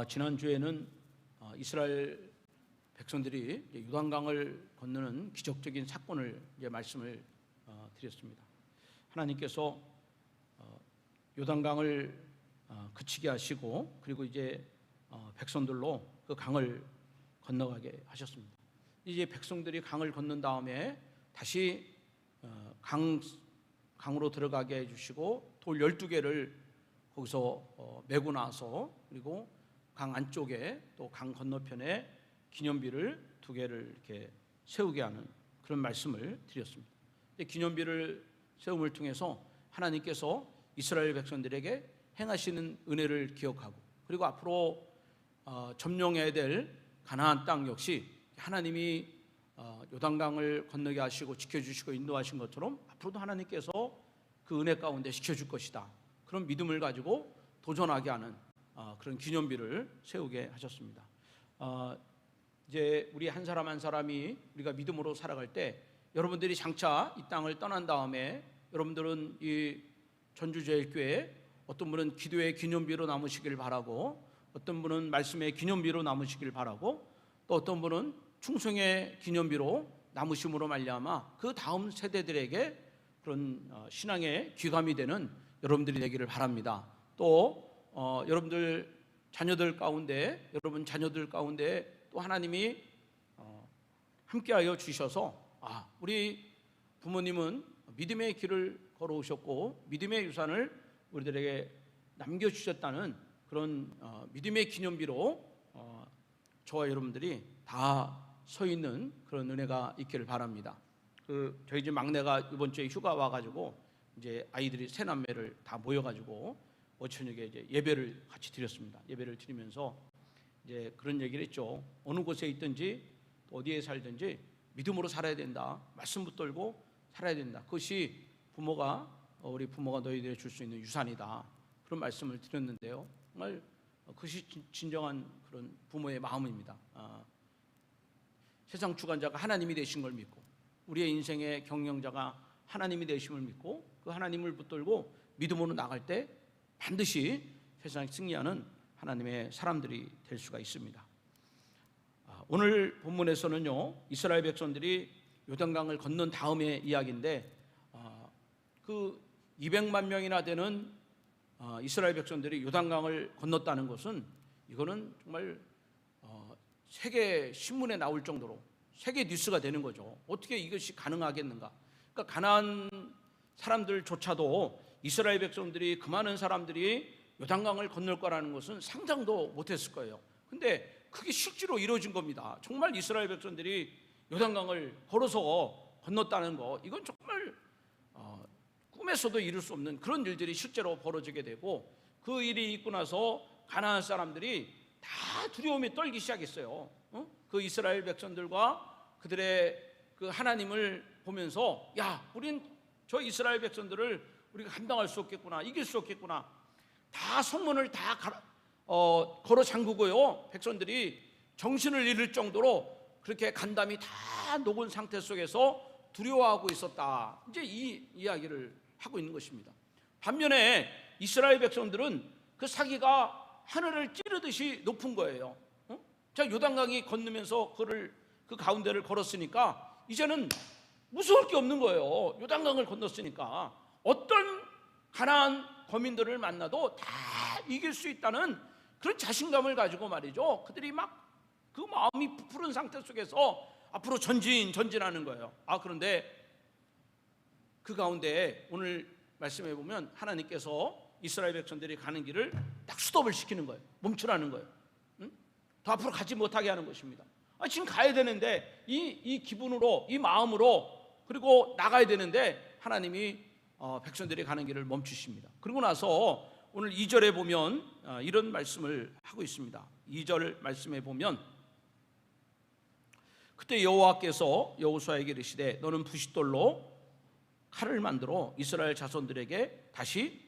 지난주에는 이스라엘 백성들이 요단강을 건너는 기적적인 사건을 말씀을 드렸습니다. 하나님께서 요단강을 그치게 하시고 그리고 이제 백성들로 그 강을 건너가게 하셨습니다. 이제 백성들이 강을 건넌 다음에 다시 강으로 들어가게 해주시고 돌 12개를 거기서 메고 나서 그리고 강 안쪽에 또 강 건너편에 기념비를 2개를 이렇게 세우게 하는 그런 말씀을 드렸습니다. 기념비를 세움을 통해서 하나님께서 이스라엘 백성들에게 행하시는 은혜를 기억하고 그리고 앞으로 점령해야 될 가나안 땅 역시 하나님이 요단강을 건너게 하시고 지켜주시고 인도하신 것처럼 앞으로도 하나님께서 그 은혜 가운데 지켜줄 것이다. 그런 믿음을 가지고 도전하게 하는 그런 기념비를 세우게 하셨습니다. 이제 우리 한 사람 한 사람이 우리가 믿음으로 살아갈 때 여러분들이 장차 이 땅을 떠난 다음에 여러분들은 이 전주제일교회 어떤 분은 기도의 기념비로 남으시길 바라고 어떤 분은 말씀의 기념비로 남으시길 바라고 또 어떤 분은 충성의 기념비로 남으심으로 말미암아 그 다음 세대들에게 그런 신앙의 귀감이 되는 여러분들이 되기를 바랍니다. 또 여러분들 자녀들 가운데 여러분 자녀들 가운데 또 하나님이 함께하여 주셔서 우리 부모님은 믿음의 길을 걸어오셨고 믿음의 유산을 우리들에게 남겨주셨다는 그런 믿음의 기념비로 저와 여러분들이 다 서 있는 그런 은혜가 있기를 바랍니다. 저희 집 막내가 이번 주에 휴가 와가지고 이제 아이들이 세 남매를 다 모여가지고 어저녁에 이제 예배를 같이 드렸습니다. 예배를 드리면서 이제 그런 얘기를 했죠. 어느 곳에 있든지 어디에 살든지 믿음으로 살아야 된다. 말씀 붙들고 살아야 된다. 그것이 우리 부모가 너희들에게 줄 수 있는 유산이다. 그런 말씀을 드렸는데요. 정말 그것이 진정한 그런 부모의 마음입니다. 세상 주관자가 하나님이 되신 걸 믿고 우리의 인생의 경영자가 하나님이 되심을 믿고 그 하나님을 붙들고 믿음으로 나갈 때 반드시 세상에 승리하는 하나님의 사람들이 될 수가 있습니다. 오늘 본문에서는요 이스라엘 백성들이 요단강을 건넌 다음의 이야기인데 그 200만 명이나 되는 이스라엘 백성들이 요단강을 건넜다는 것은 이거는 정말 세계 신문에 나올 정도로 세계 뉴스가 되는 거죠. 어떻게 이것이 가능하겠는가? 그러니까 가나안 사람들조차도 이스라엘 백성들이 그 많은 사람들이 요단강을 건널 거라는 것은 상상도 못했을 거예요. 근데 그게 실제로 이루어진 겁니다. 정말 이스라엘 백성들이 요단강을 걸어서 건넜다는 거 이건 정말 꿈에서도 이룰 수 없는 그런 일들이 실제로 벌어지게 되고 그 일이 있고 나서 가나안 사람들이 다 두려움에 떨기 시작했어요. 그 이스라엘 백성들과 그들의 그 하나님을 보면서 우린 저 이스라엘 백성들을 우리가 감당할 수 없겠구나, 이길 수 없겠구나. 다 성문을 다 걸어 잠그고요. 백성들이 정신을 잃을 정도로 그렇게 간담이 다 녹은 상태 속에서 두려워하고 있었다. 이제 이 이야기를 하고 있는 것입니다. 반면에 이스라엘 백성들은 그 사기가 하늘을 찌르듯이 높은 거예요. 자, 요단강이 건너면서 그 가운데를 걸었으니까 이제는 무서울 게 없는 거예요. 요단강을 건넜으니까 어떤 가나안 거민들을 만나도 다 이길 수 있다는 그런 자신감을 가지고 말이죠. 그들이 막 그 마음이 부풀은 상태 속에서 앞으로 전진하는 거예요. 그런데 그 가운데 오늘 말씀해 보면 하나님께서 이스라엘 백성들이 가는 길을 딱 스톱을 시키는 거예요. 멈추라는 거예요. 더 앞으로 가지 못하게 하는 것입니다. 지금 가야 되는데 이 기분으로 이 마음으로 그리고 나가야 되는데 하나님이 백성들이 가는 길을 멈추십니다. 그리고 나서 오늘 2절에 보면 이런 말씀을 하고 있습니다. 2절 말씀에 보면 그때 여호와께서 여호수아에게 이르시되 너는 부싯돌로 칼을 만들어 이스라엘 자손들에게 다시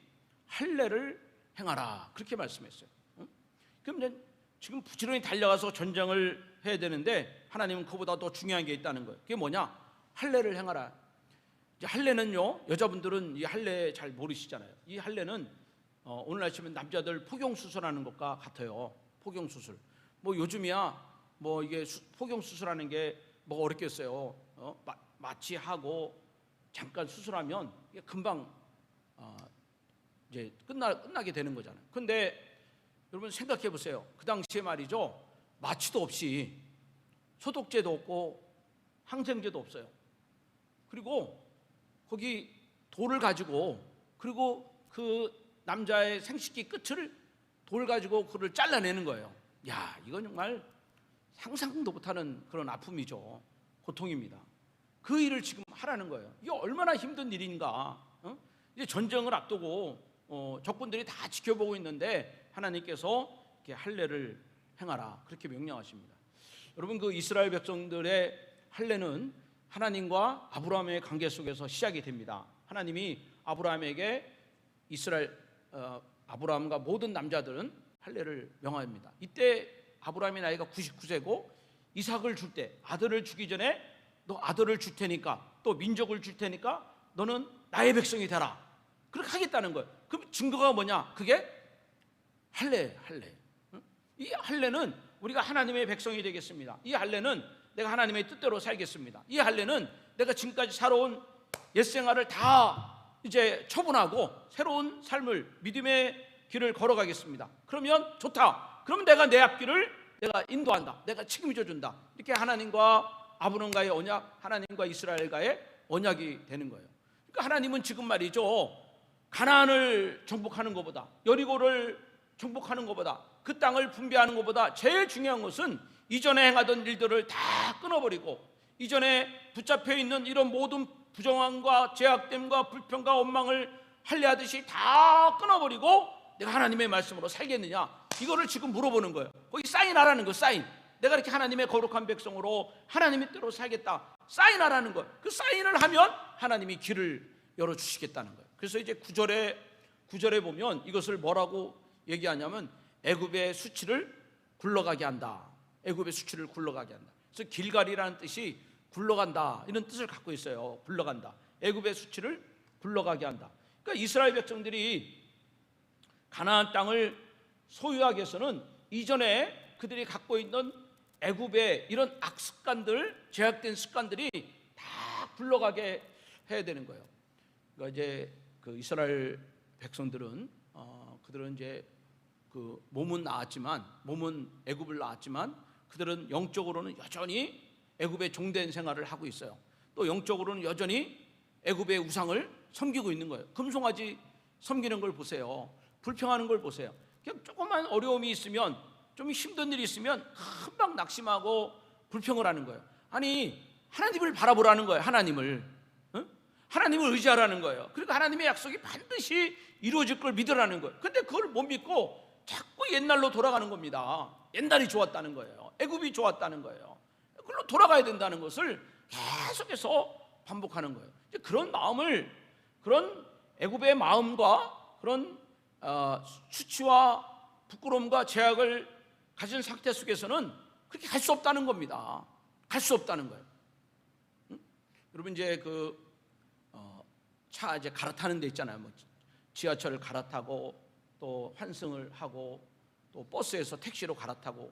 할례를 행하라. 그렇게 말씀했어요. 그럼 지금 부지런히 달려가서 전쟁을 해야 되는데 하나님은 그보다 더 중요한 게 있다는 거예요. 그게 뭐냐? 할례를 행하라. 이제 할례는요, 여자분들은 이 할례 잘 모르시잖아요. 이 할례는 오늘날 치면 남자들 포경 수술하는 것과 같아요. 포경 수술. 뭐 요즘이야 뭐 이게 포경 수술하는 게 뭐가 어렵겠어요. 마취하고 잠깐 수술하면 이게 금방 이제 끝나게 되는 거잖아요. 근데 여러분 생각해 보세요. 그 당시에 말이죠, 마취도 없이 소독제도 없고 항생제도 없어요. 그리고 거기 돌을 가지고, 그리고 그 남자의 생식기 끝을 돌 가지고 그를 잘라내는 거예요. 야, 이건 정말 상상도 못하는 그런 아픔이죠. 고통입니다. 그 일을 지금 하라는 거예요. 이게 얼마나 힘든 일인가. 이제 전쟁을 앞두고 적군들이 다 지켜보고 있는데 하나님께서 이렇게 할례를 행하라, 그렇게 명령하십니다. 여러분, 그 이스라엘 백성들의 할례는 하나님과 아브라함의 관계 속에서 시작이 됩니다. 하나님이 아브라함에게 아브라함과 모든 남자들은 할례를 명합니다. 이때 아브라함의 나이가 99세고 이삭을 줄 때, 아들을 주기 전에 너 아들을 줄 테니까, 또 민족을 줄 테니까 너는 나의 백성이 되라, 그렇게 하겠다는 거예요. 그럼 증거가 뭐냐? 그게 할례. 이 할례는 우리가 하나님의 백성이 되겠습니다. 이 할례는 내가 하나님의 뜻대로 살겠습니다. 이 할례는 내가 지금까지 살아온 옛생활을 다 이제 처분하고 새로운 삶을, 믿음의 길을 걸어가겠습니다. 그러면 좋다. 그러면 내가 내 앞길을 내가 인도한다, 내가 책임져 준다. 이렇게 하나님과 아브람과의 언약, 하나님과 이스라엘과의 언약이 되는 거예요. 그러니까 하나님은 지금 말이죠, 가나안을 정복하는 것보다, 여리고를 정복하는 것보다, 그 땅을 분배하는 것보다 제일 중요한 것은 이전에 행하던 일들을 다 끊어버리고, 이전에 붙잡혀 있는 이런 모든 부정함과 제약됨과 불평과 원망을 할례하듯이 다 끊어버리고 내가 하나님의 말씀으로 살겠느냐, 이거를 지금 물어보는 거예요. 거기 사인하라는 거예요. 사인. 내가 이렇게 하나님의 거룩한 백성으로 하나님의 뜻대로 살겠다, 사인하라는 거예요. 그 사인을 하면 하나님이 길을 열어주시겠다는 거예요. 그래서 이제 9절에 보면 이것을 뭐라고 얘기하냐면 애굽의 수치를 굴러가게 한다. 애굽의 수치를 굴러가게 한다. 그래서 길갈이라는 뜻이 굴러간다, 이런 뜻을 갖고 있어요. 굴러간다, 애굽의 수치를 굴러가게 한다. 그러니까 이스라엘 백성들이 가나안 땅을 소유하기 위해서는 이전에 그들이 갖고 있는 애굽의 이런 악습관들, 제약된 습관들이 다 굴러가게 해야 되는 거예요. 그러니까 이제 그 이스라엘 백성들은 그들은 이제 그 몸은 애굽을 나왔지만 그들은 영적으로는 여전히 애굽의 종된 생활을 하고 있어요. 또 영적으로는 여전히 애굽의 우상을 섬기고 있는 거예요. 금송아지 섬기는 걸 보세요. 불평하는 걸 보세요. 그냥 조금만 어려움이 있으면, 좀 힘든 일이 있으면 금방 낙심하고 불평을 하는 거예요. 아니, 하나님을 바라보라는 거예요. 하나님을 의지하라는 거예요. 그리고 하나님의 약속이 반드시 이루어질 걸 믿으라는 거예요. 근데 그걸 못 믿고 자꾸 옛날로 돌아가는 겁니다. 옛날이 좋았다는 거예요. 애굽이 좋았다는 거예요. 그걸로 돌아가야 된다는 것을 계속해서 반복하는 거예요. 이제 그런 마음을, 그런 애굽의 마음과 그런 수치와 부끄러움과 제약을 가진 상태 속에서는 그렇게 갈 수 없다는 겁니다. 갈 수 없다는 거예요. 여러분, 이제 차 이제 갈아타는 데 있잖아요. 뭐 지하철을 갈아타고 또 환승을 하고 또 버스에서 택시로 갈아타고,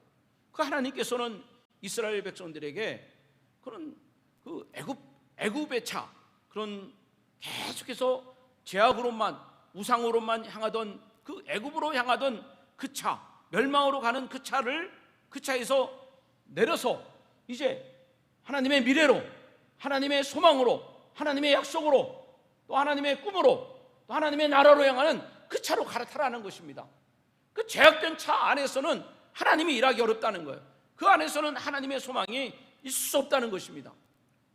그 하나님께서는 이스라엘 백성들에게 그런 그 애굽의 차, 그런 계속해서 제약으로만, 우상으로만 향하던 그 애굽으로 향하던 그 차, 멸망으로 가는 그 차에서 내려서 이제 하나님의 미래로, 하나님의 소망으로, 하나님의 약속으로, 또 하나님의 꿈으로, 또 하나님의 나라로 향하는 그 차로 갈아타라는 것입니다. 그 제약된 차 안에서는 하나님이 일하기 어렵다는 거예요. 그 안에서는 하나님의 소망이 있을 수 없다는 것입니다.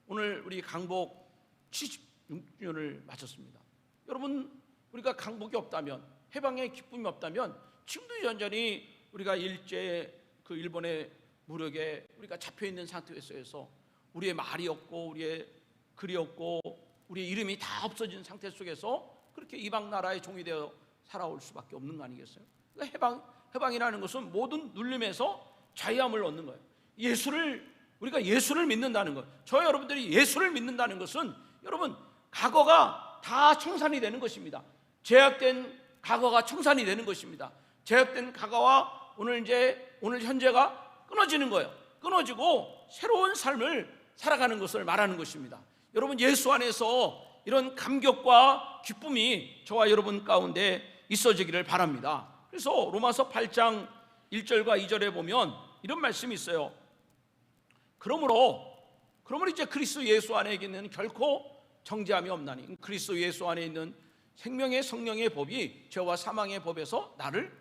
오늘 우리 강복 76주년을 마쳤습니다. 여러분, 우리가 강복이 없다면, 해방의 기쁨이 없다면 지금도 여전히 우리가 그 일본의 무력에 우리가 잡혀있는 상태에서 우리의 말이 없고 우리의 글이 없고 우리의 이름이 다 없어진 상태 속에서 그렇게 이방 나라의 종이 되어 살아올 수밖에 없는 거 아니겠어요? 그러니까 해방이라는 것은 모든 눌림에서 자유함을 얻는 거예요. 우리가 예수를 믿는다는 것, 저와 여러분들이 예수를 믿는다는 것은 여러분, 과거가 다 청산이 되는 것입니다. 제약된 과거가 청산이 되는 것입니다. 제약된 과거와 오늘 현재가 끊어지는 거예요. 끊어지고 새로운 삶을 살아가는 것을 말하는 것입니다. 여러분, 예수 안에서 이런 감격과 기쁨이 저와 여러분 가운데 있어지기를 바랍니다. 그래서 로마서 8장 1절과 2절에 보면 이런 말씀이 있어요. 그러므로 이제 그리스도 예수 안에 있는 결코 정죄함이 없나니 그리스도 예수 안에 있는 생명의 성령의 법이 죄와 사망의 법에서 나를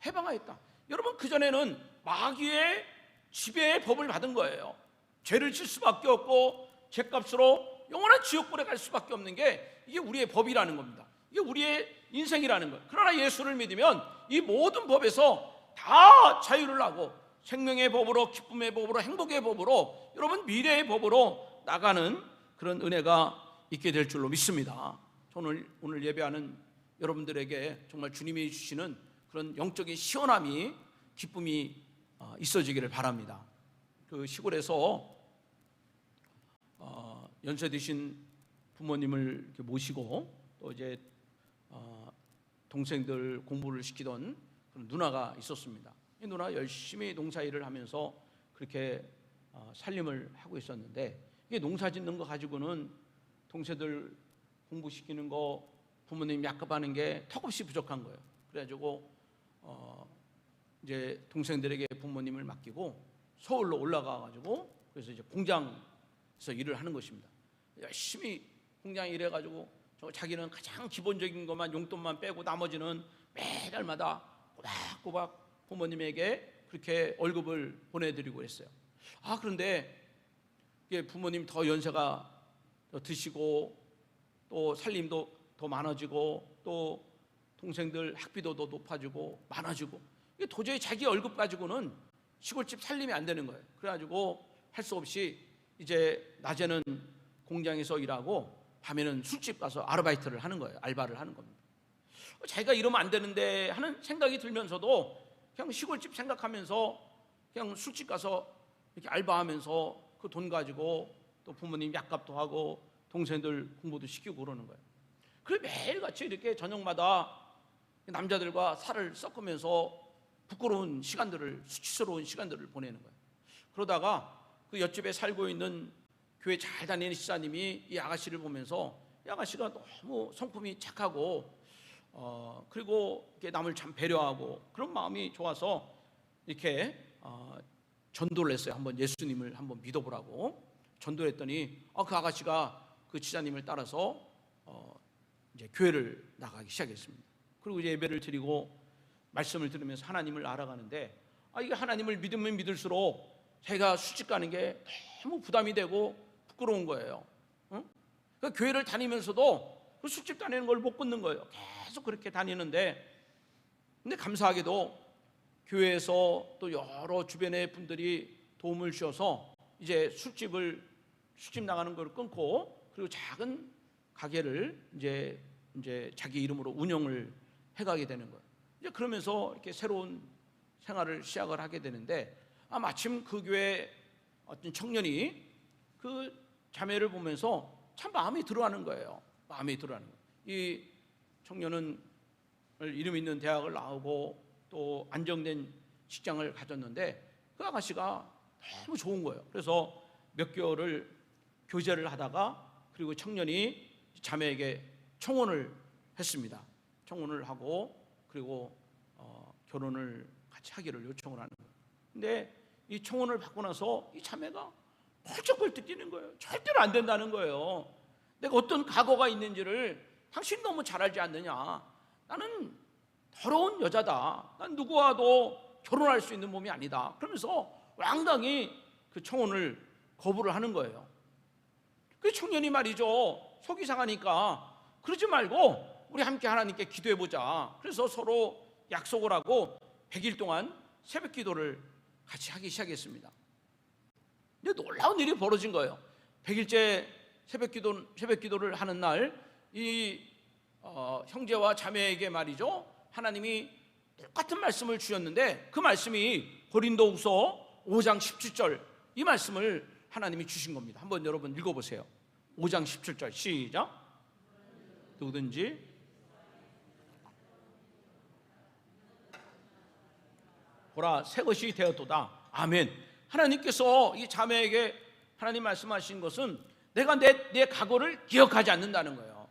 해방하였다. 여러분, 그전에는 마귀의 지배의 법을 받은 거예요. 죄를 질 수밖에 없고 죄값으로 영원한 지옥불에 갈 수밖에 없는 게 이게 우리의 법이라는 겁니다. 이게 우리의 인생이라는 거예요. 그러나 예수를 믿으면 이 모든 법에서 다 자유를 하고 생명의 법으로, 기쁨의 법으로, 행복의 법으로, 여러분 미래의 법으로 나가는 그런 은혜가 있게 될 줄로 믿습니다. 오늘 예배하는 여러분들에게 정말 주님이 주시는 그런 영적인 시원함이, 기쁨이 있어지기를 바랍니다. 그 시골에서 연세 드신 부모님을 이렇게 모시고 또 이제 동생들 공부를 시키던 그런 누나가 있었습니다. 이 누나 열심히 농사일을 하면서 그렇게 살림을 하고 있었는데, 이게 농사 짓는 거 가지고는 동생들 공부시키는 거 부모님이 약급하는 게 턱없이 부족한 거예요. 그래가지고 이제 동생들에게 부모님을 맡기고 서울로 올라가가지고 그래서 이제 공장에서 일을 하는 것입니다. 열심히 공장 일해가지고 자기는 가장 기본적인 것만, 용돈만 빼고 나머지는 매달마다 꼬박꼬박 부모님에게 그렇게 월급을 보내드리고 했어요. 그런데 부모님 더 연세가 더 드시고 또 살림도 더 많아지고 또 동생들 학비도 더 높아지고 많아지고, 이게 도저히 자기 월급 가지고는 시골집 살림이 안 되는 거예요. 그래가지고 할 수 없이 이제 낮에는 공장에서 일하고 밤에는 술집 가서 아르바이트를 하는 거예요. 알바를 하는 겁니다. 자기가 이러면 안 되는데 하는 생각이 들면서도 그냥 시골집 생각하면서 그냥 술집 가서 이렇게 알바하면서 그 돈 가지고 또 부모님 약값도 하고 동생들 공부도 시키고 그러는 거예요. 그래 매일같이 이렇게 저녁마다 남자들과 살을 섞으면서 부끄러운 시간들을, 수치스러운 시간들을 보내는 거예요. 그러다가 그 옆집에 살고 있는 교회 잘 다니는 시사님이 이 아가씨를 보면서, 이 아가씨가 너무 성품이 착하고 그리고 이렇게 남을 참 배려하고 그런 마음이 좋아서 이렇게 전도를 했어요. 한번 예수님을 한번 믿어보라고 전도를 했더니 그 아가씨가 그 지사님을 따라서 이제 교회를 나가기 시작했습니다. 그리고 이제 예배를 드리고 말씀을 들으면서 하나님을 알아가는데, 이게 하나님을 믿으면 믿을수록 자기가 술집 가는 게 너무 부담이 되고 부끄러운 거예요. 그러니까 교회를 다니면서도 그 술집 다니는 걸 못 끊는 거예요. 계속 그렇게 다니는데, 근데 감사하게도 교회에서 또 여러 주변의 분들이 도움을 주셔서 이제 술집 나가는 걸 끊고, 그리고 작은 가게를 이제 자기 이름으로 운영을 해가게 되는 거예요. 이제 그러면서 이렇게 새로운 생활을 시작을 하게 되는데, 마침 그 교회 어떤 청년이 그 자매를 보면서 참 마음이 들어하는 거예요. 마음이 들어하는 거예요. 이 청년은 이름 있는 대학을 나오고 또 안정된 직장을 가졌는데 그 아가씨가 너무 좋은 거예요. 그래서 몇 개월을 교제를 하다가, 그리고 청년이 자매에게 청혼을 했습니다. 청혼을 하고 그리고 결혼을 같이 하기를 요청을 하는 거예요. 근데 이 청혼을 받고 나서 이 자매가 펄쩍펄쩍 뛰는 거예요. 절대로 안 된다는 거예요. 내가 어떤 과거가 있는지를 당신 너무 잘 알지 않느냐. 나는 더러운 여자다. 난 누구와도 결혼할 수 있는 몸이 아니다. 그러면서 왕당히 그 청혼을 거부를 하는 거예요. 그 청년이 말이죠, 속이 상하니까 그러지 말고 우리 함께 하나님께 기도해보자. 그래서 서로 약속을 하고 100일 동안 새벽 기도를 같이 하기 시작했습니다. 근데 놀라운 일이 벌어진 거예요. 100일째 새벽 기도를 하는 날 이 형제와 자매에게 말이죠, 하나님이 똑같은 말씀을 주셨는데 그 말씀이 고린도후서 5장 17절, 이 말씀을 하나님이 주신 겁니다. 한번 여러분 읽어보세요. 5장 17절 시작. 누구든지 보라 새 것이 되었도다. 아멘. 하나님께서 이 자매에게 하나님 말씀하신 것은 내가 내 과거를 기억하지 않는다는 거예요.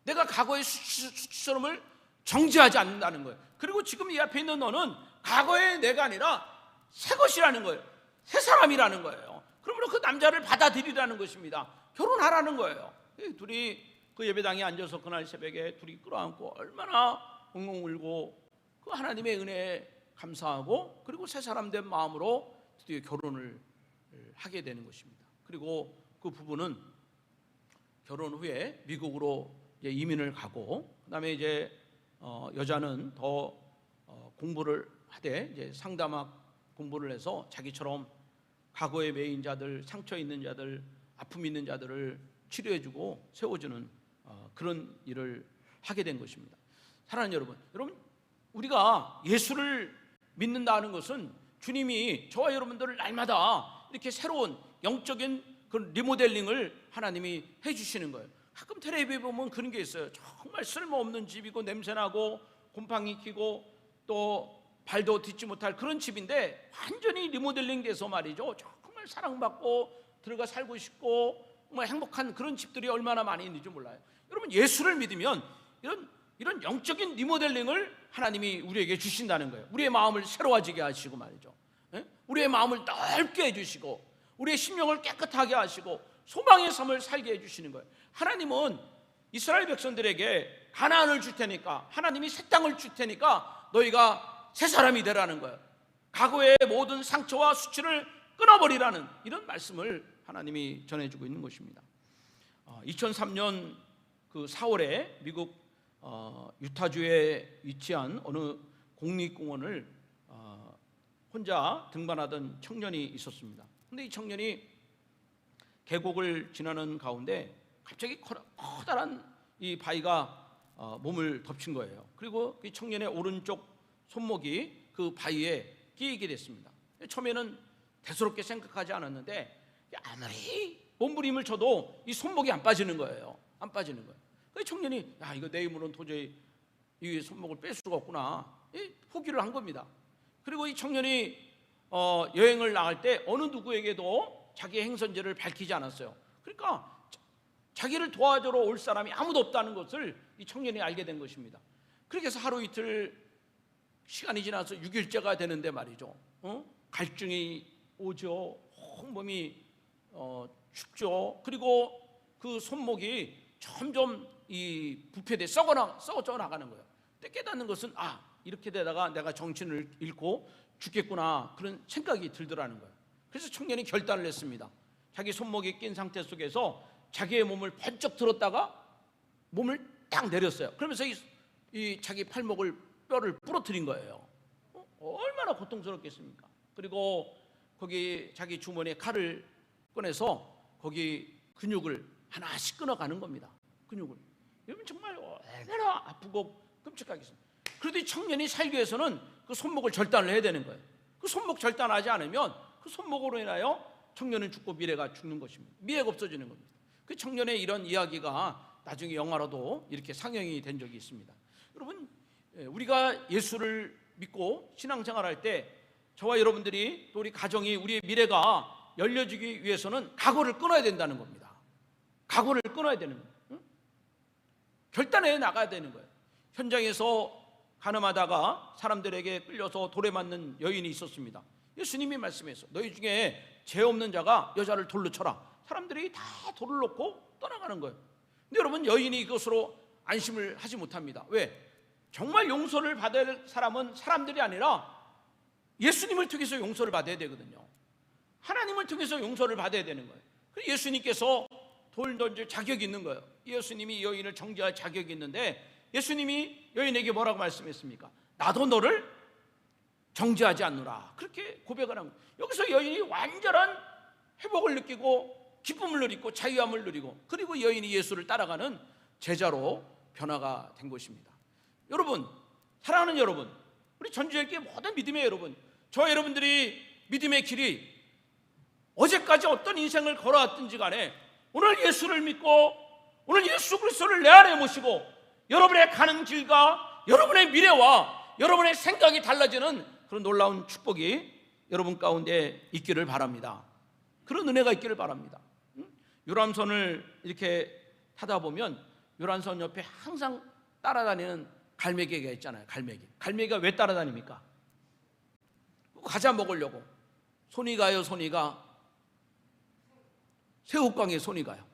내가 과거의 수치스러움을 정죄하지 않는다는 거예요. 그리고 지금 이 앞에 있는 너는 과거의 내가 아니라 새 것이라는 거예요. 새 사람이라는 거예요. 그러므로 그 남자를 받아들이라는 것입니다. 결혼하라는 거예요. 둘이 그 예배당에 앉아서 그날 새벽에 둘이 끌어안고 얼마나 엉엉 울고 그 하나님의 은혜에 감사하고 그리고 새 사람 된 마음으로 드디어 결혼을 하게 되는 것입니다. 그리고 그 부부는 결혼 후에 미국으로 이제 이민을 가고 그다음에 이제 여자는 더 공부를 하되 이제 상담학 공부를 해서 자기처럼 과거에 매인 자들, 상처 있는 자들, 아픔 있는 자들을 치료해주고 세워주는 그런 일을 하게 된 것입니다. 사랑하는 여러분, 우리가 예수를 믿는다는 것은 주님이 저와 여러분들을 날마다 이렇게 새로운 영적인 그런 리모델링을 하나님이 해주시는 거예요. 가끔 텔레비에 보면 그런 게 있어요. 정말 쓸모없는 집이고 냄새나고 곰팡이 끼고 또 발도 딛지 못할 그런 집인데 완전히 리모델링 돼서 말이죠, 정말 사랑받고 들어가 살고 싶고 정말 행복한 그런 집들이 얼마나 많이 있는지 몰라요. 여러분, 예수를 믿으면 이런 영적인 리모델링을 하나님이 우리에게 주신다는 거예요. 우리의 마음을 새로워지게 하시고 말이죠, 우리의 마음을 넓게 해주시고 우리의 심령을 깨끗하게 하시고 소망의 삶을 살게 해주시는 거예요. 하나님은 이스라엘 백성들에게 가나안을 줄 테니까, 하나님이 새 땅을 줄 테니까 너희가 새 사람이 되라는 거예요. 과거의 모든 상처와 수치를 끊어버리라는 이런 말씀을 하나님이 전해주고 있는 것입니다. 2003년 그 4월에 미국 유타주에 위치한 어느 국립공원을 혼자 등반하던 청년이 있었습니다. 근데 이 청년이 계곡을 지나는 가운데 갑자기 커다란 이 바위가 몸을 덮친 거예요. 그리고 이 청년의 오른쪽 손목이 그 바위에 끼이게 됐습니다. 처음에는 대수롭게 생각하지 않았는데 아무리 몸부림을 쳐도 이 손목이 안 빠지는 거예요. 안 빠지는 거예요. 그 청년이 이거 내 힘으로는 도저히 이 손목을 뺄 수가 없구나, 포기를 한 겁니다. 그리고 이 청년이 여행을 나갈 때 어느 누구에게도 자기의 행선지를 밝히지 않았어요. 그러니까 자기를 도와주러 올 사람이 아무도 없다는 것을 이 청년이 알게 된 것입니다. 그렇게 해서 하루 이틀 시간이 지나서 6일째가 되는데 말이죠, 갈증이 오죠. 온몸이 춥죠. 그리고 그 손목이 점점 이 부패돼 썩어져 나가는 거예요. 근데 깨닫는 것은 이렇게 되다가 내가 정신을 잃고 죽겠구나, 그런 생각이 들더라는 거예요. 그래서 청년이 결단을 했습니다. 자기 손목이 낀 상태 속에서 자기의 몸을 번쩍 들었다가 몸을 딱 내렸어요. 그러면서 이 자기 팔목을 뼈를 부러뜨린 거예요. 얼마나 고통스럽겠습니까? 그리고 거기 자기 주머니에 칼을 꺼내서 거기 근육을 하나씩 끊어가는 겁니다. 근육을. 여러분, 정말 얼마나 아프고 끔찍하겠습니까? 그래도 이 청년이 살기 위해서는 그 손목을 절단을 해야 되는 거예요. 그 손목 절단하지 않으면 그 손목으로 인하여 청년은 죽고 미래가 죽는 것입니다. 미래가 없어지는 겁니다. 그 청년의 이런 이야기가 나중에 영화로도 이렇게 상영이 된 적이 있습니다. 여러분, 우리가 예수를 믿고 신앙생활할 때 저와 여러분들이 또 우리 가정이, 우리의 미래가 열려지기 위해서는 각오를 끊어야 된다는 겁니다. 각오를 끊어야 되는 거예요. 결단해 나가야 되는 거예요. 현장에서 가늠하다가 사람들에게 끌려서 돌에 맞는 여인이 있었습니다. 예수님이 말씀해서 너희 중에 죄 없는 자가 여자를 돌로 쳐라. 사람들이 다 돌을 놓고 떠나가는 거예요. 근데 여러분, 여인이 이것으로 안심을 하지 못합니다. 왜? 정말 용서를 받아야 될 사람은 사람들이 아니라 예수님을 통해서 용서를 받아야 되거든요. 하나님을 통해서 용서를 받아야 되는 거예요. 그래서 예수님께서 돌 던질 자격이 있는 거예요. 예수님이 여인을 정죄할 자격이 있는데 예수님이 여인에게 뭐라고 말씀했습니까? 나도 너를 정죄하지 않노라, 그렇게 고백을 한 거예요. 여기서 여인이 완전한 회복을 느끼고 기쁨을 누리고 자유함을 누리고, 그리고 여인이 예수를 따라가는 제자로 변화가 된 것입니다. 여러분, 사랑하는 여러분, 우리 전주교회 모든 믿음의 여러분, 저 여러분들이 믿음의 길이 어제까지 어떤 인생을 걸어왔든지 간에 오늘 예수를 믿고 오늘 예수 그리스도를 내 안에 모시고 여러분의 가는 길과 여러분의 미래와 여러분의 생각이 달라지는 그런 놀라운 축복이 여러분 가운데 있기를 바랍니다. 그런 은혜가 있기를 바랍니다. 유람선을 이렇게 타다 보면 유람선 옆에 항상 따라다니는 갈매기가 있잖아요. 갈매기가 왜 따라다닙니까? 과자 먹으려고. 손이 가요. 새우깡에 손이 가요.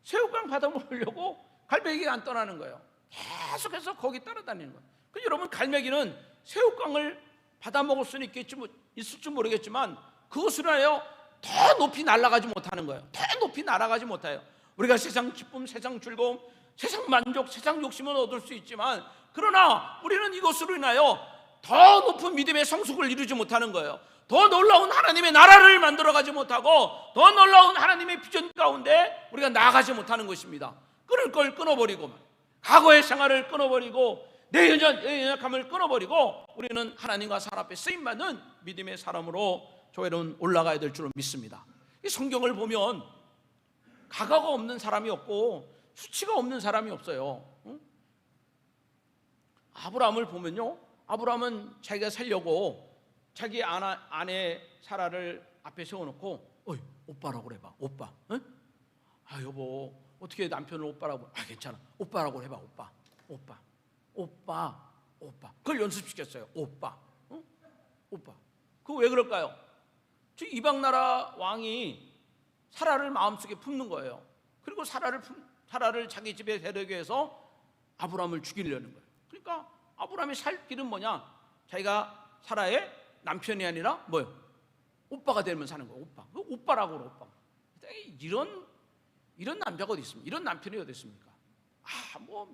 새우깡 받아 먹으려고 갈매기가 안 떠나는 거예요. 계속해서 거기 따라다니는 거예요. 여러분, 갈매기는 새우깡을 받아 먹을 수는 있을지 모르겠지만 그것으로 하여 더 높이 날아가지 못하는 거예요. 더 높이 날아가지 못해요. 우리가 세상 기쁨, 세상 즐거움, 세상 만족, 세상 욕심은 얻을 수 있지만 그러나 우리는 이것으로 인하여 더 높은 믿음의 성숙을 이루지 못하는 거예요. 더 놀라운 하나님의 나라를 만들어가지 못하고 더 놀라운 하나님의 비전 가운데 우리가 나아가지 못하는 것입니다. 끊을 걸 끊어버리고, 과거의 생활을 끊어버리고, 내 연약함을 끊어버리고 우리는 하나님과 사람 앞에 쓰임받는 믿음의 사람으로 저와 여러분 올라가야 될 줄로 믿습니다. 이 성경을 보면 가가가 없는 사람이 없고 수치가 없는 사람이 없어요. 아브라함을 보면요, 아브라함은 자기가 살려고 자기 아내 사라를 앞에 세워놓고 오빠라고 그래봐. 오빠. 응? 여보, 어떻게 남편을 오빠라고? 괜찮아, 오빠라고 해봐. 오빠. 그걸 연습시켰어요. 오빠. 응? 오빠. 그거 왜 그럴까요? 이방 나라 왕이 사라를 마음속에 품는 거예요. 그리고 사라를 자기 집에 데려오기 위해서 아브라함을 죽이려는 거예요. 그러니까 아브라함이 살 길은 뭐냐? 자기가 사라의 남편이 아니라 뭐요? 오빠가 되면 사는 거예요. 오빠라고 그래. 오빠. 이런 남자가 어디 있습니까? 이런 남편이 어디 있습니까?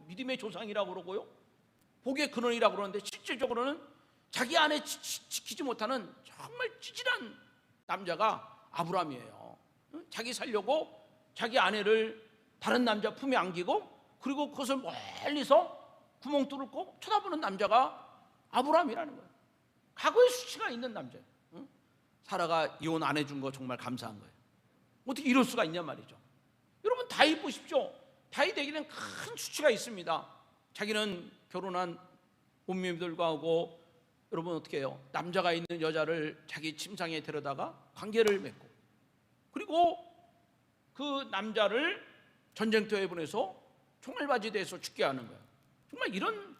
믿음의 조상이라고 그러고요, 복의 근원이라고 그러는데 실질적으로는 자기 아내 지키지 못하는 정말 찌질한 남자가 아브라함이에요. 자기 살려고 자기 아내를 다른 남자 품에 안기고 그리고 그것을 멀리서 구멍 뚫고 쳐다보는 남자가 아브라함이라는 거예요. 과거의 수치가 있는 남자예요. 사라가 이혼 안 해준 거 정말 감사한 거예요. 어떻게 이럴 수가 있냐 말이죠. 여러분, 다윗 보십시오. 다윗에게는 큰 수치가 있습니다. 자기는 결혼한 온미들과 하고, 여러분 어떻게 해요? 남자가 있는 여자를 자기 침상에 데려다가 관계를 맺고, 그리고 그 남자를 전쟁터에 보내서 총알바지 대에서 죽게 하는 거예요. 정말 이런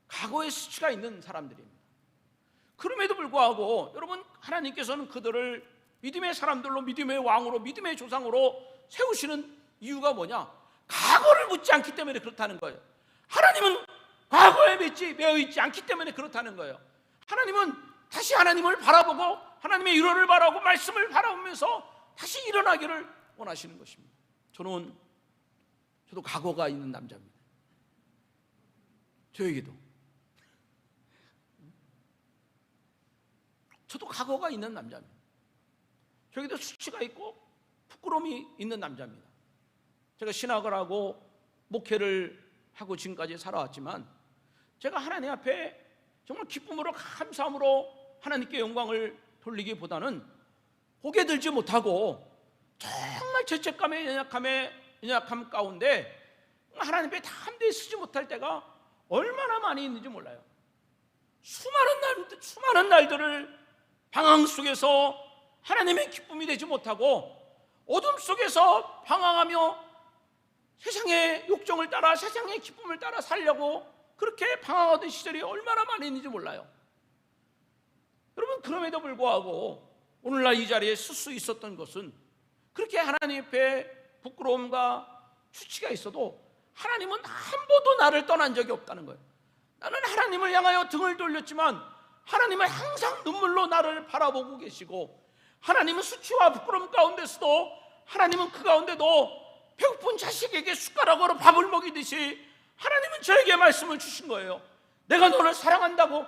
과거의 수치가 있는 사람들입니다. 그럼에도 불구하고 여러분, 하나님께서는 그들을 믿음의 사람들로, 믿음의 왕으로, 믿음의 조상으로 세우시는 이유가 뭐냐? 과거를 묻지 않기 때문에 그렇다는 거예요. 하나님은 과거에 매여 있지 않기 때문에 그렇다는 거예요. 하나님은 다시 하나님을 바라보고 하나님의 일원을 바라보고 말씀을 바라보면서 다시 일어나기를 원하시는 것입니다. 저도 과거가 있는 남자입니다. 저에게도 저도 과거가 있는 남자입니다. 저에게도 수치가 있고 부끄러움이 있는 남자입니다. 제가 신학을 하고 목회를 하고 지금까지 살아왔지만 제가 하나님 앞에 정말 기쁨으로 감사함으로 하나님께 영광을 돌리기보다는 고개 들지 못하고 정말 죄책감의 연약함 가운데 하나님 앞에 담대히 서지 못할 때가 얼마나 많이 있는지 몰라요. 수많은 날들을 방황 속에서 하나님의 기쁨이 되지 못하고 어둠 속에서 방황하며 세상의 욕정을 따라, 세상의 기쁨을 따라 살려고 그렇게 방황하던 시절이 얼마나 많이 있는지 몰라요. 여러분, 그럼에도 불구하고 오늘날 이 자리에 설 수 있었던 것은, 그렇게 하나님 앞에 부끄러움과 수치가 있어도 하나님은 한 번도 나를 떠난 적이 없다는 거예요. 나는 하나님을 향하여 등을 돌렸지만 하나님은 항상 눈물로 나를 바라보고 계시고, 하나님은 수치와 부끄러움 가운데서도 하나님은 그 가운데도 배고픈 자식에게 숟가락으로 밥을 먹이듯이 하나님은 저에게 말씀을 주신 거예요. 내가 너를 사랑한다고,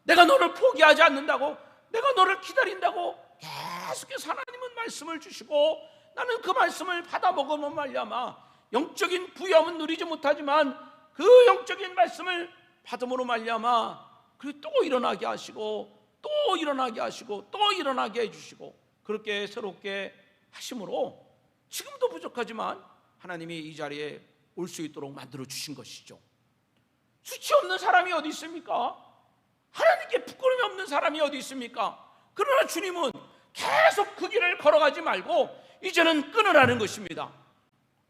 내가 너를 포기하지 않는다고, 내가 너를 기다린다고 계속해서 하나님은 말씀을 주시고, 나는 그 말씀을 받아 먹으면 말미암아 영적인 부여함은 누리지 못하지만 그 영적인 말씀을 받음으로 말미암아 그리고 또 일어나게 하시고, 또 일어나게 하시고, 또 일어나게 해주시고, 그렇게 새롭게 하심으로 지금도 부족하지만 하나님이 이 자리에 올 수 있도록 만들어 주신 것이죠. 수치 없는 사람이 어디 있습니까? 하나님께 부끄러움이 없는 사람이 어디 있습니까? 그러나 주님은 계속 그 길을 걸어가지 말고 이제는 끊으라는 것입니다.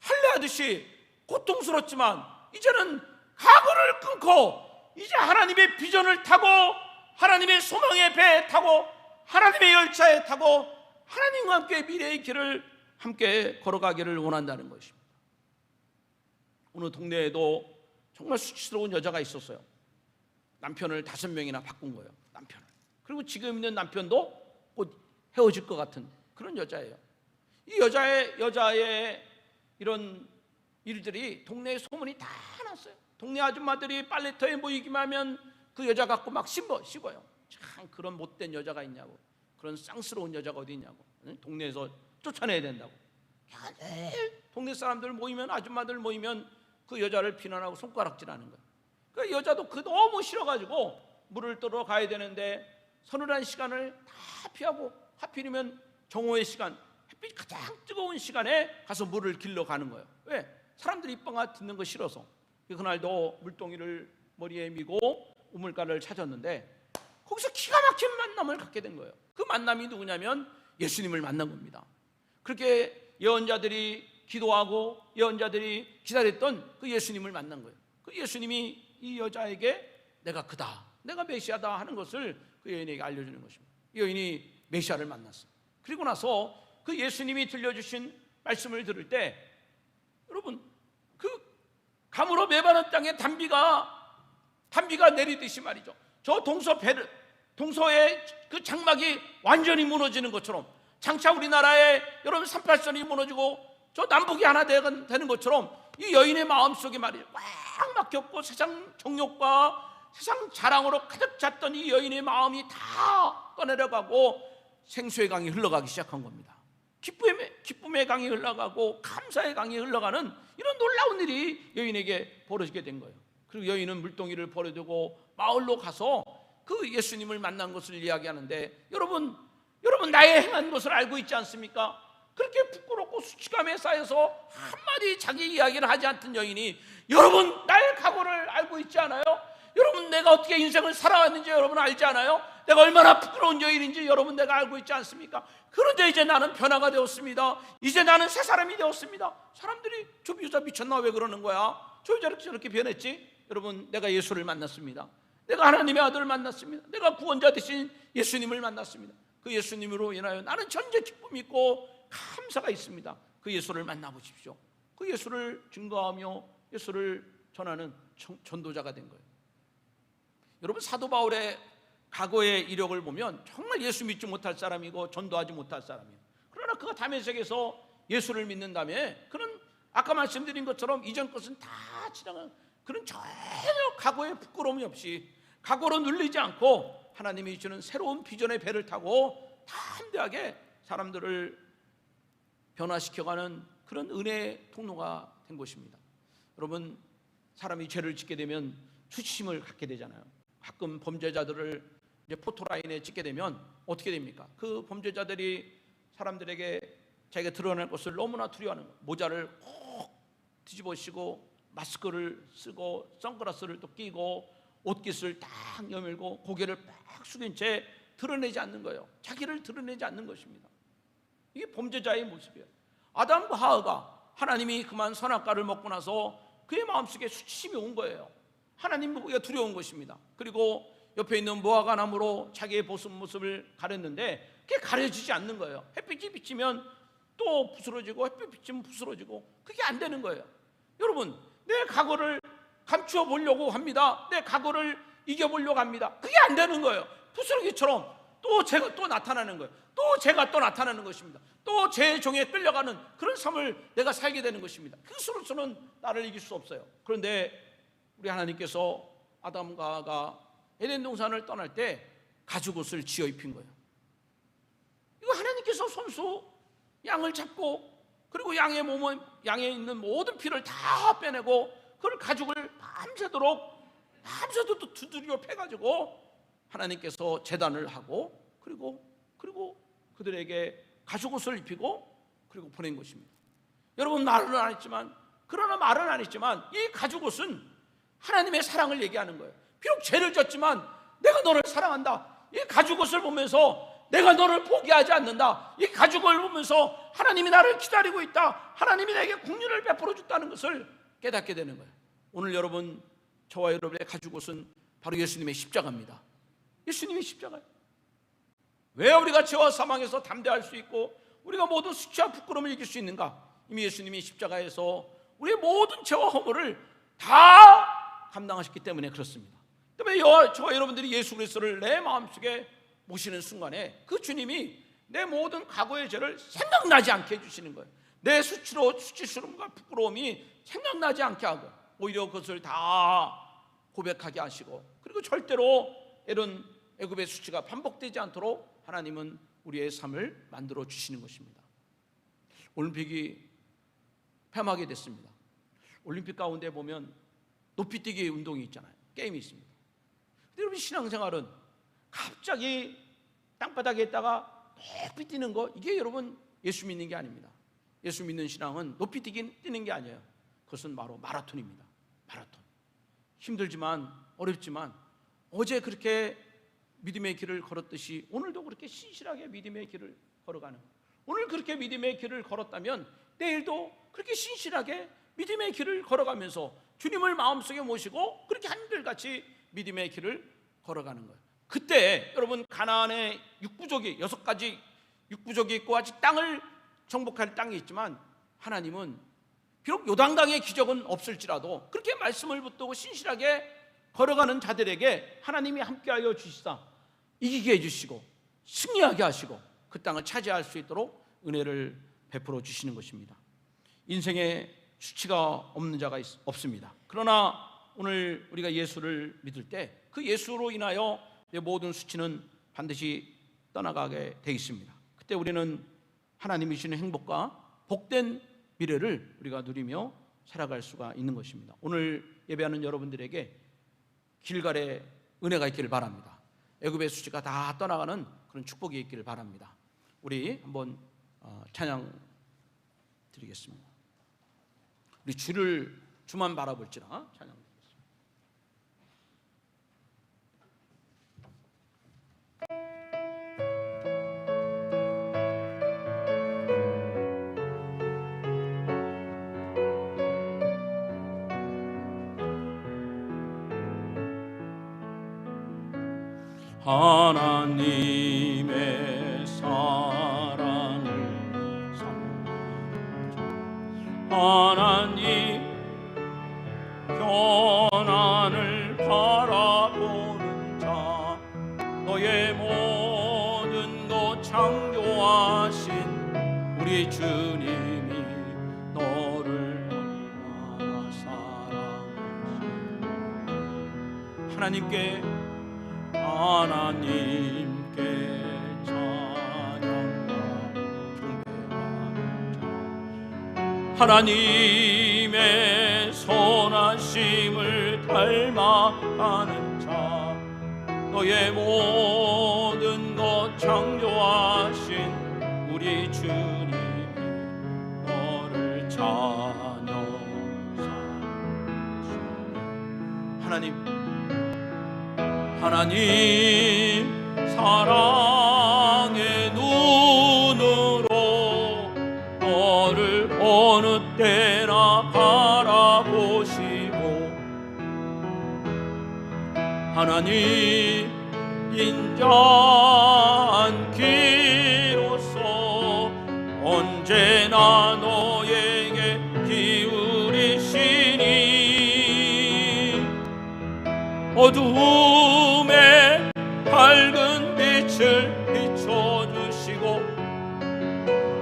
할례 하듯이 고통스럽지만 이제는 각오를 끊고 이제 하나님의 비전을 타고 하나님의 소망의 배에 타고 하나님의 열차에 타고 하나님과 함께 미래의 길을 함께 걸어가기를 원한다는 것입니다. 어느 동네에도 정말 수치스러운 여자가 있었어요. 남편을 5명이나 바꾼 거예요. 남편을. 그리고 지금 있는 남편도 곧 헤어질 것 같은 그런 여자예요. 이 여자의 이런 일들이 동네에 소문이 다 났어요. 동네 아줌마들이 빨래터에 모이기만 하면 그 여자 갖고 막 씹어요. 참 그런 못된 여자가 있냐고, 그런 쌍스러운 여자가 어디 있냐고, 동네에서 쫓아내야 된다고. 동네 사람들 모이면, 아줌마들 모이면 그 여자를 비난하고 손가락질하는 거예요. 그 여자도 그 너무 싫어가지고 물을 떠러 가야 되는데 서늘한 시간을 다 피하고 하필이면 정오의 시간, 햇빛이 가장 뜨거운 시간에 가서 물을 길러 가는 거예요. 왜? 사람들이 입방아 듣는 거 싫어서. 그날도 물동이를 머리에 미고 우물가를 찾았는데 거기서 기가 막힌 만남을 갖게 된 거예요. 그 만남이 누구냐면 예수님을 만난 겁니다. 그렇게 예언자들이 기도하고 예언자들이 기다렸던 그 예수님을 만난 거예요. 그 예수님이 이 여자에게 내가 그다, 내가 메시아다 하는 것을 그 여인에게 알려주는 것입니다. 이 여인이 메시아를 만났어요. 그리고 나서 그 예수님이 들려주신 말씀을 들을 때 여러분, 그 가물어 메마른 땅에 단비가 내리듯이 말이죠. 저 동서의 그 장막이 완전히 무너지는 것처럼, 장차 우리나라의 여러분 38선이 무너지고 저 남북이 하나 되는 것처럼 이 여인의 마음속에 말이죠, 꽉 막혔고 세상 정욕과 세상 자랑으로 가득 찼던 이 여인의 마음이 다 떠내려가고 생수의 강이 흘러가기 시작한 겁니다. 기쁨의 강이 흘러가고 감사의 강이 흘러가는 이런 놀라운 일이 여인에게 벌어지게 된 거예요. 그리고 여인은 물동이를 버려두고 마을로 가서 그 예수님을 만난 것을 이야기하는데, 여러분 나의 행한 것을 알고 있지 않습니까? 그렇게 부끄럽고 수치감에 쌓여서 한마디 자기 이야기를 하지 않던 여인이, 여러분 나의 각오를 알고 있지 않아요? 여러분 내가 어떻게 인생을 살아왔는지 여러분 알지 않아요? 내가 얼마나 부끄러운 여인인지 여러분 내가 알고 있지 않습니까? 그런데 이제 나는 변화가 되었습니다. 이제 나는 새 사람이 되었습니다. 사람들이 저 여자 미쳤나, 왜 그러는 거야? 저 여자 저렇게 변했지? 여러분, 내가 예수를 만났습니다. 내가 하나님의 아들을 만났습니다. 내가 구원자 되신 예수님을 만났습니다. 그 예수님으로 인하여 나는 전제 기쁨이 있고 감사가 있습니다. 그 예수를 만나보십시오. 그 예수를 증거하며 예수를 전하는 전도자가 된 거예요. 여러분, 사도 바울의 과거의 이력을 보면 정말 예수 믿지 못할 사람이고 전도하지 못할 사람이에요. 그러나 그가 다메섹에서 예수를 믿는 다음에 그는 아까 말씀드린 것처럼 이전 것은 다 지나간 그런 전혀 과거의 부끄러움이 없이 각오로 눌리지 않고 하나님이 주는 새로운 비전의 배를 타고 담대하게 사람들을 변화시켜가는 그런 은혜의 통로가 된 것입니다. 여러분, 사람이 죄를 짓게 되면 수치심을 갖게 되잖아요. 가끔 범죄자들을 이제 포토라인에 찍게 되면 어떻게 됩니까? 그 범죄자들이 사람들에게 자기가 드러날 것을 너무나 두려워하는 거예요. 모자를 꼭 뒤집어 씌고 마스크를 쓰고 선글라스를 또 끼고 옷깃을 딱 여밀고 고개를 딱 숙인 채 드러내지 않는 거예요. 자기를 드러내지 않는 것입니다. 이게 범죄자의 모습이에요. 아담과 하와가 하나님이 그만 선악과를 먹고 나서 그의 마음속에 수치심이 온 거예요. 하나님 보기가 두려운 것입니다. 그리고 옆에 있는 무화과 나무로 자기의 모습을 가렸는데 그게 가려지지 않는 거예요. 햇빛이 비치면 또 부스러지고 햇빛 비치면 부스러지고 그게 안 되는 거예요. 여러분, 내 각오를 감추어 보려고 합니다. 내 각오를 이겨보려고 합니다. 그게 안 되는 거예요. 부스러기처럼 또 제가 또 나타나는 거예요. 또 제가 또 나타나는 것입니다. 또 제 종에 끌려가는 그런 삶을 내가 살게 되는 것입니다. 그것으로서는 나를 이길 수 없어요. 그런데 우리 하나님께서 아담과 하와가 에덴 동산을 떠날 때 가죽옷을 지어 입힌 거예요. 이거 하나님께서 손수 양을 잡고 그리고 양의 몸은 양에 있는 모든 피를 다 빼내고 그걸 가죽을 밤새도록 두드려 패가지고 하나님께서 제단을 하고 그리고 그들에게 가죽옷을 입히고 그리고 보낸 것입니다. 여러분, 말은 안 했지만 이 가죽옷은 하나님의 사랑을 얘기하는 거예요. 비록 죄를 졌지만 내가 너를 사랑한다. 이 가죽옷을 보면서 내가 너를 포기하지 않는다. 이 가죽을 보면서 하나님이 나를 기다리고 있다. 하나님이 내게 긍휼을 베풀어 줬다는 것을 깨닫게 되는 거예요. 오늘 여러분, 저와 여러분의 가죽옷은 바로 예수님의 십자가입니다. 예수님의 십자가예요. 왜 우리가 죄와 사망에서 담대할 수 있고 우리가 모든 수치와 부끄러움을 이길 수 있는가? 이미 예수님이 십자가에서 우리의 모든 죄와 허물을 다 감당하셨기 때문에 그렇습니다. 때문에 저와 여러분들이 예수 그리스도를 내 마음속에 모시는 순간에 그 주님이 내 모든 과거의 죄를 생각나지 않게 해주시는 거예요. 내 수치스러움과 부끄러움이 생각나지 않게 하고 오히려 그것을 다 고백하게 하시고, 그리고 절대로 이런 애굽의 수치가 반복되지 않도록 하나님은 우리의 삶을 만들어 주시는 것입니다. 올림픽이 폐막이 됐습니다. 올림픽 가운데 보면 높이뛰기 운동이 있잖아요. 게임이 있습니다. 근데 여러분, 신앙생활은 갑자기 땅바닥에 있다가 높이 뛰는 거, 이게 여러분 예수 믿는 게 아닙니다. 예수 믿는 신앙은 높이 뛰는 게 아니에요. 그것은 바로 마라톤입니다. 마라톤. 힘들지만 어렵지만 어제 그렇게 믿음의 길을 걸었듯이 오늘도 그렇게 신실하게 믿음의 길을 걸어가는, 오늘 그렇게 믿음의 길을 걸었다면 내일도 그렇게 신실하게 믿음의 길을 걸어가면서 주님을 마음속에 모시고 그렇게 한결같이 믿음의 길을 걸어가는 거예요. 그때 여러분, 가나안의 6가지 육부족이 있고 아직 땅을 정복할 땅이 있지만 하나님은 비록 요단강의 기적은 없을지라도 그렇게 말씀을 붙들고 신실하게 걸어가는 자들에게 하나님이 함께하여 주시사 이기게 해주시고 승리하게 하시고 그 땅을 차지할 수 있도록 은혜를 베풀어 주시는 것입니다. 인생에 수치가 없는 자가 없습니다. 그러나 오늘 우리가 예수를 믿을 때 그 예수로 인하여 내 모든 수치는 반드시 떠나가게 되어 있습니다. 그때 우리는 하나님이 주시는 행복과 복된 미래를 우리가 누리며 살아갈 수가 있는 것입니다. 오늘 예배하는 여러분들에게 길갈의 은혜가 있기를 바랍니다. 애굽의 수치가 다 떠나가는 그런 축복이 있기를 바랍니다. 우리 한번 찬양 드리겠습니다. 우리 주만 바라볼지라 찬양. 하나님의 사랑을 사랑하는 자, 하나님 변환을 바라보는 자, 너의 모든 것 창조하신 우리 주님이 너를 얼마나 사랑하시니 하나님께 찬양과 경배하는 자, 하나님의 선하심을 닮아가는 자, 너의 모든 것 창조하신 우리 주님이 너를 찬양하시니 하나님 사랑의 눈으로 너를 어느 때나 바라보시고, 하나님 인자한 귀로서 언제나 너에게 기울이시니 어두움에 밝은 빛을 비춰주시고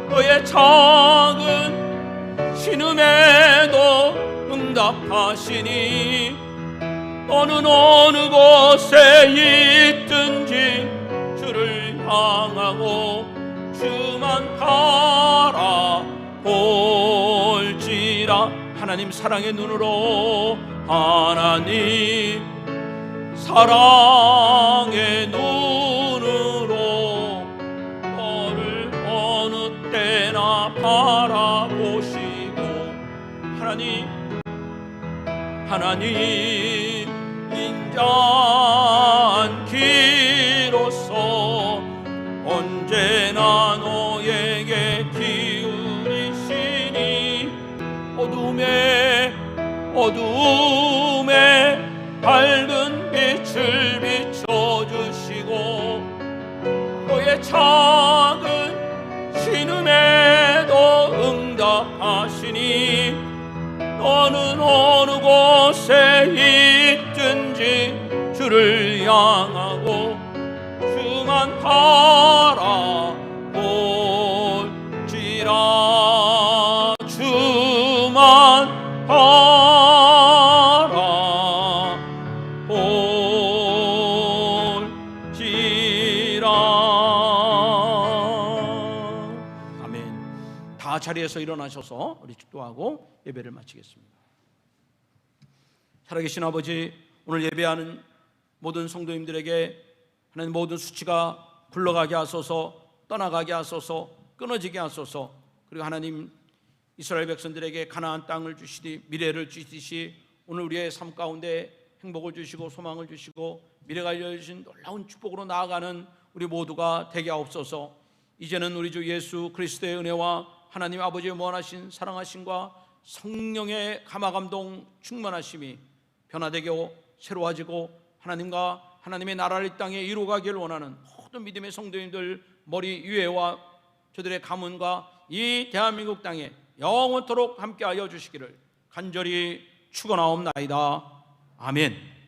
너의 작은 신음에도 응답하시니 너는 어느 곳에 있든지 주를 향하고 주만 바라볼지라. 하나님 사랑의 눈으로, 하나님 사랑의 눈으로 너를 어느 때나 바라보시고, 하나님 향하고 주만 바라볼지라. 주만 바라볼지라. 아멘. 다 자리에서 일어나셔서 우리 축도하고 예배를 마치겠습니다. 살아계신 아버지, 오늘 예배하는 모든 성도님들에게 하나님 모든 수치가 굴러가게 하소서, 떠나가게 하소서, 끊어지게 하소서. 그리고 하나님 이스라엘 백성들에게 가나안 땅을 주시니 미래를 주시듯이 오늘 우리의 삶 가운데 행복을 주시고 소망을 주시고 미래가 알려주신 놀라운 축복으로 나아가는 우리 모두가 되게 하옵소서. 이제는 우리 주 예수 그리스도의 은혜와 하나님 아버지의 무한하신 사랑하심과 성령의 감화감동 충만하심이 변화되게 새로워지고 하나님과 하나님의 나라를 이 땅에 이루어가기를 원하는 모든 믿음의 성도님들 머리 위에와 저들의 가문과 이 대한민국 땅에 영원토록 함께하여 주시기를 간절히 축원하옵나이다. 아멘.